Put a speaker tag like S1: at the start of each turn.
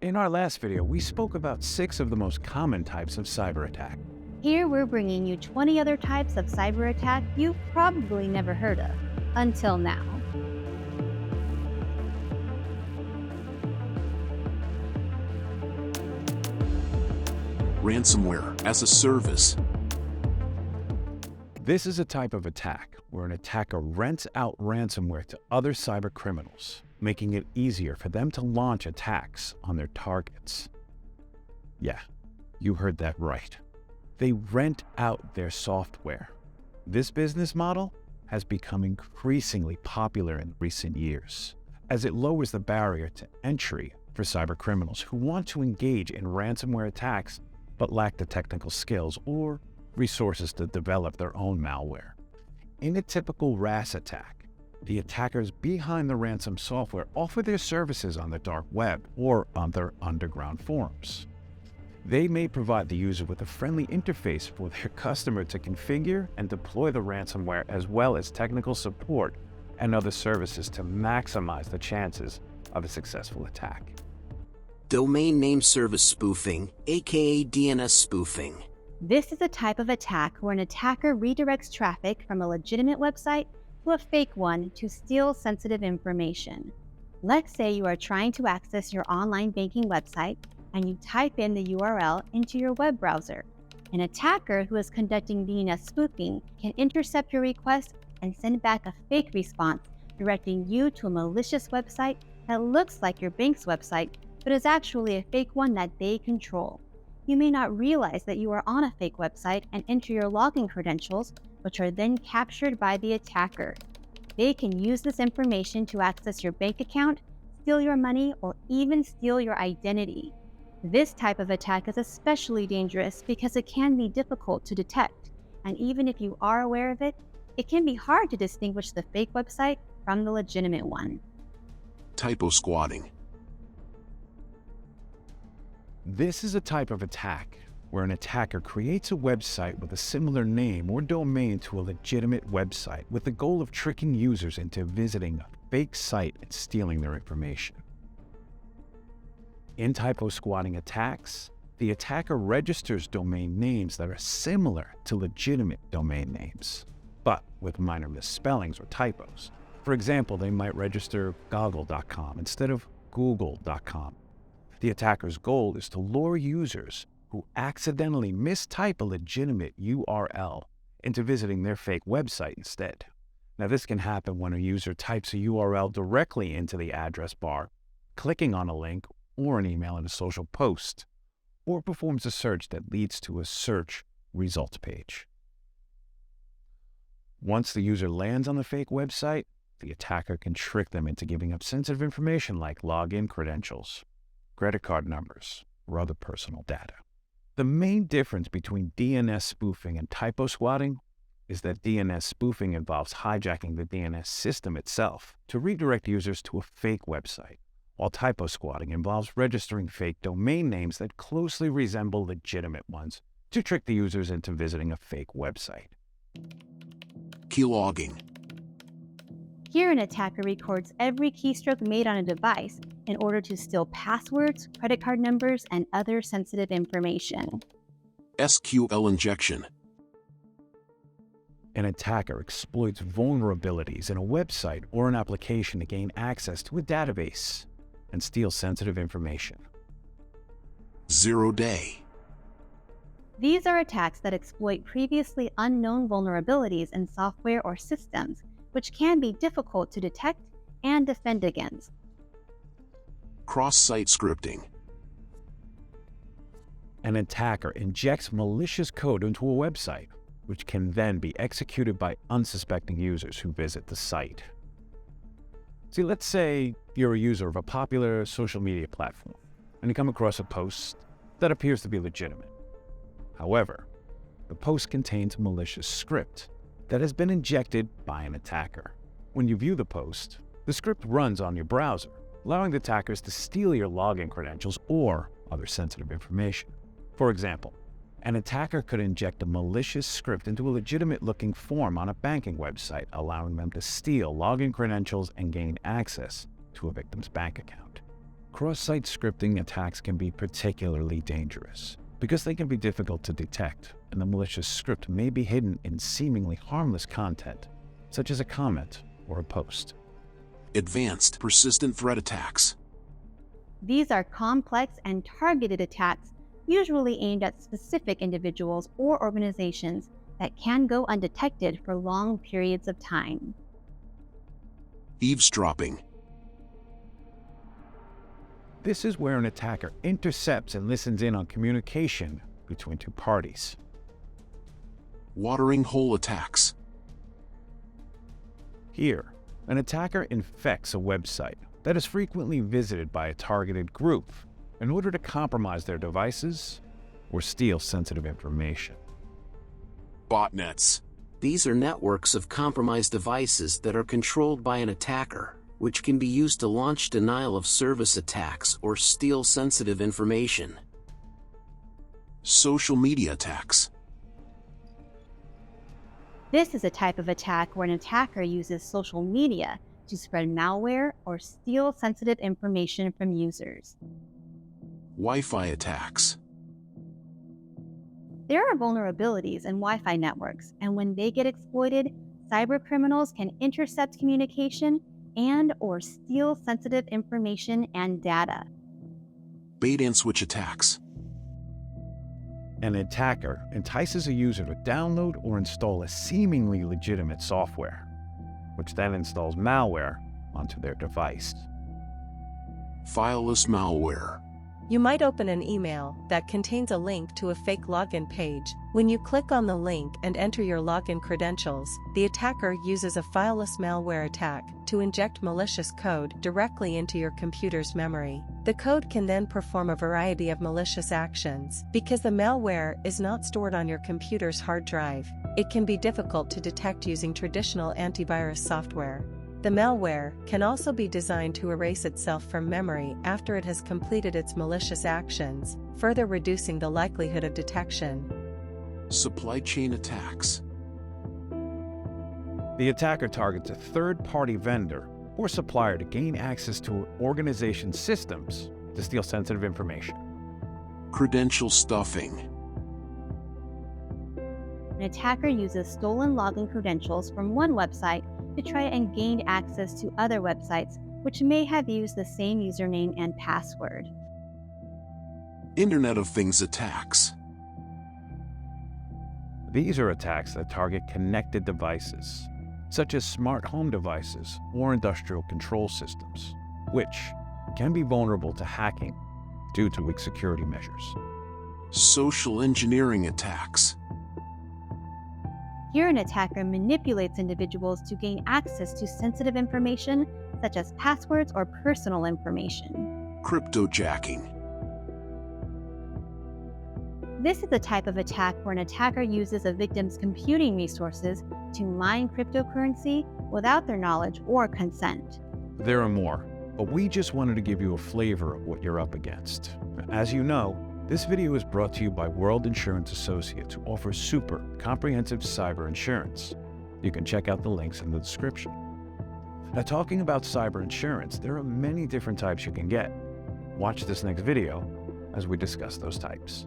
S1: In our last video, we spoke about 6 of the most common types of cyber attack.
S2: Here we're bringing you 20 other types of cyber attack you've probably never heard of, until now.
S3: Ransomware-as-a-Service.
S1: This is a type of attack where an attacker rents out ransomware to other cyber criminals, making it easier for them to launch attacks on their targets. Yeah, you heard that right. They rent out their software. This business model has become increasingly popular in recent years, as it lowers the barrier to entry for cyber criminals who want to engage in ransomware attacks but lack the technical skills or resources to develop their own malware. In a typical RaaS attack, the attackers behind the ransom software offer their services on the dark web or on their underground forums. They may provide the user with a friendly interface for their customer to configure and deploy the ransomware, as well as technical support and other services to maximize the chances of a successful attack.
S3: Domain name service spoofing, aka DNS spoofing.
S2: This is a type of attack where an attacker redirects traffic from a legitimate website to a fake one to steal sensitive information. Let's say you are trying to access your online banking website and you type in the URL into your web browser. An attacker who is conducting DNS spoofing can intercept your request and send back a fake response, directing you to a malicious website that looks like your bank's website, but is actually a fake one that they control. You may not realize that you are on a fake website and enter your login credentials, which are then captured by the attacker. They can use this information to access your bank account, steal your money, or even steal your identity. This type of attack is especially dangerous because it can be difficult to detect, and even if you are aware of it, it can be hard to distinguish the fake website from the legitimate one.
S3: Typosquatting.
S1: This is a type of attack where an attacker creates a website with a similar name or domain to a legitimate website with the goal of tricking users into visiting a fake site and stealing their information. In typosquatting attacks, the attacker registers domain names that are similar to legitimate domain names, but with minor misspellings or typos. For example, they might register goggle.com instead of google.com. The attacker's goal is to lure users who accidentally mistype a legitimate URL into visiting their fake website instead. Now, this can happen when a user types a URL directly into the address bar, clicking on a link or an email in a social post, or performs a search that leads to a search results page. Once the user lands on the fake website, the attacker can trick them into giving up sensitive information like login credentials, credit card numbers, or other personal data. The main difference between DNS spoofing and typosquatting is that DNS spoofing involves hijacking the DNS system itself to redirect users to a fake website, while typosquatting involves registering fake domain names that closely resemble legitimate ones to trick the users into visiting a fake website.
S3: Keylogging.
S2: Here, an attacker records every keystroke made on a device in order to steal passwords, credit card numbers, and other sensitive information.
S3: SQL injection.
S1: An attacker exploits vulnerabilities in a website or an application to gain access to a database and steal sensitive information.
S3: 0-day.
S2: These are attacks that exploit previously unknown vulnerabilities in software or systems, which can be difficult to detect and defend against.
S3: Cross-site scripting.
S1: An attacker injects malicious code into a website, which can then be executed by unsuspecting users who visit the site. See, let's say you're a user of a popular social media platform, and you come across a post that appears to be legitimate. However, the post contains a malicious script that has been injected by an attacker. When you view the post, the script runs on your browser, allowing the attackers to steal your login credentials or other sensitive information. For example, an attacker could inject a malicious script into a legitimate-looking form on a banking website, allowing them to steal login credentials and gain access to a victim's bank account. Cross-site scripting attacks can be particularly dangerous because they can be difficult to detect, and the malicious script may be hidden in seemingly harmless content, such as a comment or a post.
S3: Advanced persistent threat attacks.
S2: These are complex and targeted attacks, usually aimed at specific individuals or organizations that can go undetected for long periods of time.
S3: Eavesdropping.
S1: This is where an attacker intercepts and listens in on communication between two parties.
S3: Watering hole attacks.
S1: Here, an attacker infects a website that is frequently visited by a targeted group in order to compromise their devices or steal sensitive information.
S3: Botnets. These are networks of compromised devices that are controlled by an attacker, which can be used to launch denial-of-service attacks or steal sensitive information. Social media attacks.
S2: This is a type of attack where an attacker uses social media to spread malware or steal sensitive information from users.
S3: Wi-Fi attacks.
S2: There are vulnerabilities in Wi-Fi networks, and when they get exploited, cybercriminals can intercept communication and or steal sensitive information and data.
S3: Bait and switch attacks.
S1: An attacker entices a user to download or install a seemingly legitimate software, which then installs malware onto their device.
S3: Fileless malware.
S4: You might open an email that contains a link to a fake login page. When you click on the link and enter your login credentials, the attacker uses a fileless malware attack to inject malicious code directly into your computer's memory. The code can then perform a variety of malicious actions. Because the malware is not stored on your computer's hard drive, it can be difficult to detect using traditional antivirus software. The malware can also be designed to erase itself from memory after it has completed its malicious actions, further reducing the likelihood of detection.
S3: Supply chain attacks.
S1: The attacker targets a third-party vendor or supplier to gain access to an organization's systems to steal sensitive information.
S3: Credential stuffing.
S2: An attacker uses stolen login credentials from one website to try and gain access to other websites which may have used the same username and password.
S3: Internet of Things attacks.
S1: These are attacks that target connected devices, such as smart home devices or industrial control systems, which can be vulnerable to hacking due to weak security measures.
S3: Social engineering attacks.
S2: Here, an attacker manipulates individuals to gain access to sensitive information, such as passwords or personal information.
S3: Cryptojacking.
S2: This is a type of attack where an attacker uses a victim's computing resources to mine cryptocurrency without their knowledge or consent.
S1: There are more, but we just wanted to give you a flavor of what you're up against. As you know, this video is brought to you by World Insurance Associates, who offers super comprehensive cyber insurance. You can check out the links in the description. Now, talking about cyber insurance, there are many different types you can get. Watch this next video as we discuss those types.